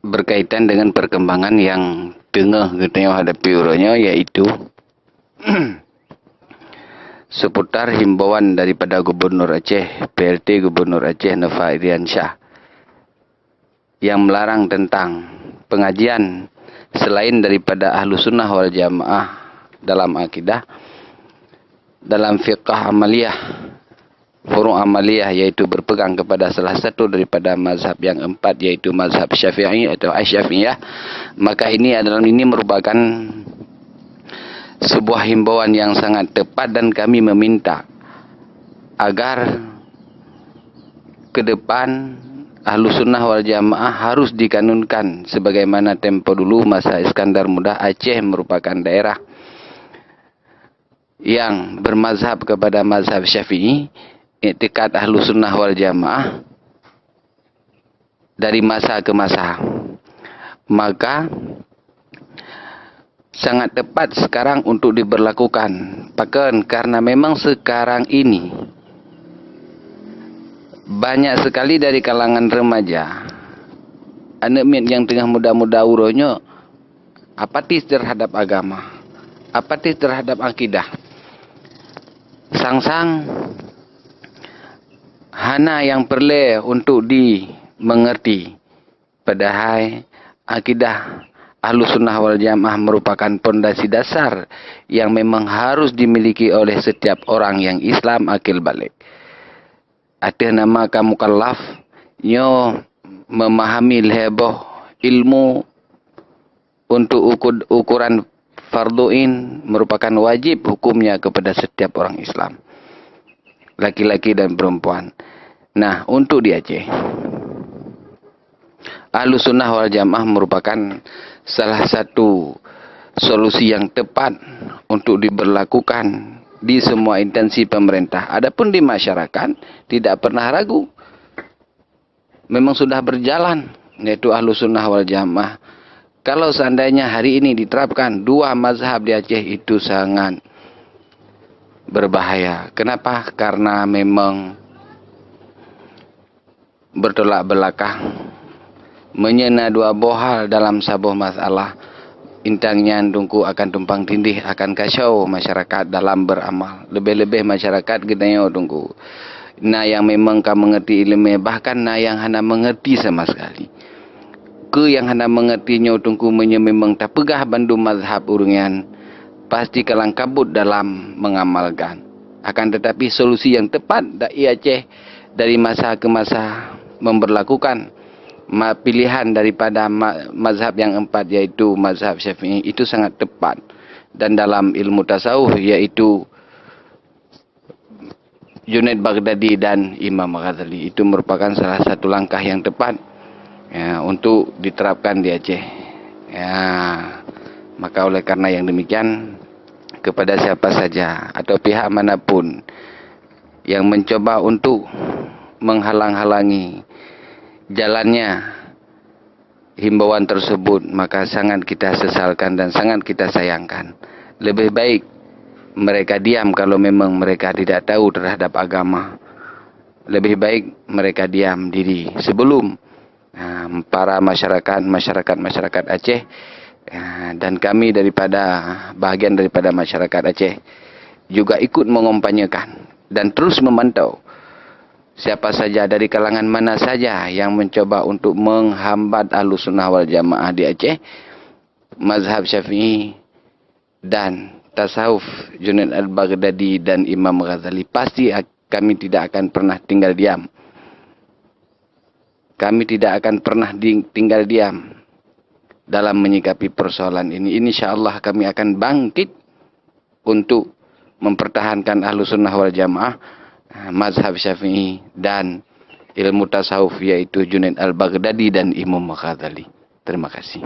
berkaitan dengan perkembangan yang tengah kita hadapi urangnya, iaitu seputar himbauan daripada Gubernur Aceh, PLT Gubernur Aceh Nova Iriansyah, yang melarang tentang pengajian selain daripada Ahlus Sunnah wal Jamaah dalam akidah, dalam fiqh amaliyah, furu' amaliyah, iaitu berpegang kepada salah satu daripada mazhab yang empat, iaitu mazhab Syafi'i atau Asy-Syafi'iyah. Maka ini merupakan sebuah himbauan yang sangat tepat, dan kami meminta agar ke depan Ahlus Sunnah wal Jamaah harus dikanunkan sebagaimana tempo dulu masa Iskandar Muda. Aceh merupakan daerah yang bermazhab kepada mazhab Syafi'i, i'tikad Ahlus Sunnah wal Jamaah dari masa ke masa. Maka sangat tepat sekarang untuk diberlakukan. Bahkan karena memang sekarang ini banyak sekali dari kalangan remaja, anak yang tengah muda-muda urusnya apatis terhadap agama, apatis terhadap akidah. Sang-sang hana yang perlu untuk dimengerti. Padahal akidah Ahlus Sunnah wal Jamaah merupakan pondasi dasar yang memang harus dimiliki oleh setiap orang yang Islam akil balik. Ada nama kamu mukallaf, nyo memahami leboh ilmu untuk ukuran farduin merupakan wajib hukumnya kepada setiap orang Islam, laki-laki dan perempuan. Nah, untuk di Aceh, Ahlus Sunnah wal Jamaah merupakan salah satu solusi yang tepat untuk diberlakukan di semua instansi pemerintah. Adapun di masyarakat tidak pernah ragu, memang sudah berjalan, yaitu Ahlus Sunnah wal Jamaah. Kalau seandainya hari ini diterapkan dua mazhab di Aceh, itu sangat berbahaya. Kenapa? Karena memang bertolak belakang, menyena dua bohal dalam sabuh masalah. Intangnya tungku akan tumpang tindih, akan kacau masyarakat dalam beramal. Lebih-lebih masyarakat gedanya tungku. Nah yang memang kamu mengerti ilmu, bahkan nah yang hana mengerti sama sekali. Ke yang hana mengertinya tungku memang tak pegah bandu mazhab urungan, pasti kalang kabut dalam mengamalkan. Akan tetapi solusi yang tepat dari Aceh dari masa ke masa memberlakukan pilihan daripada mazhab yang empat, yaitu mazhab Syafi'i, itu sangat tepat. Dan dalam ilmu tasawuf, yaitu Junaid Baghdadi dan Imam Ghazali, itu merupakan salah satu langkah yang tepat ya, untuk diterapkan di Aceh ya. Maka oleh karena yang demikian, kepada siapa saja atau pihak manapun yang mencoba untuk menghalang-halangi jalannya himbauan tersebut, maka sangat kita sesalkan dan sangat kita sayangkan. Lebih baik mereka diam kalau memang mereka tidak tahu terhadap agama. Lebih baik mereka diam diri sebelum para masyarakat Aceh dan kami daripada bahagian daripada masyarakat Aceh juga ikut mengompanyekan dan terus memantau siapa saja dari kalangan mana saja yang mencoba untuk menghambat Ahlus Sunnah wal Jamaah di Aceh, mazhab Syafi'i dan tasawuf Junaid al-Baghdadi dan Imam Ghazali. Pasti kami tidak akan pernah tinggal diam. Kami tidak akan pernah tinggal diam dalam menyikapi persoalan ini. InsyaAllah kami akan bangkit untuk mempertahankan Ahlus Sunnah wal Jamaah, mazhab Syafi'i dan ilmu tasawuf, yaitu Junaid al-Baghdadi dan Imam Ghazali. Terima kasih.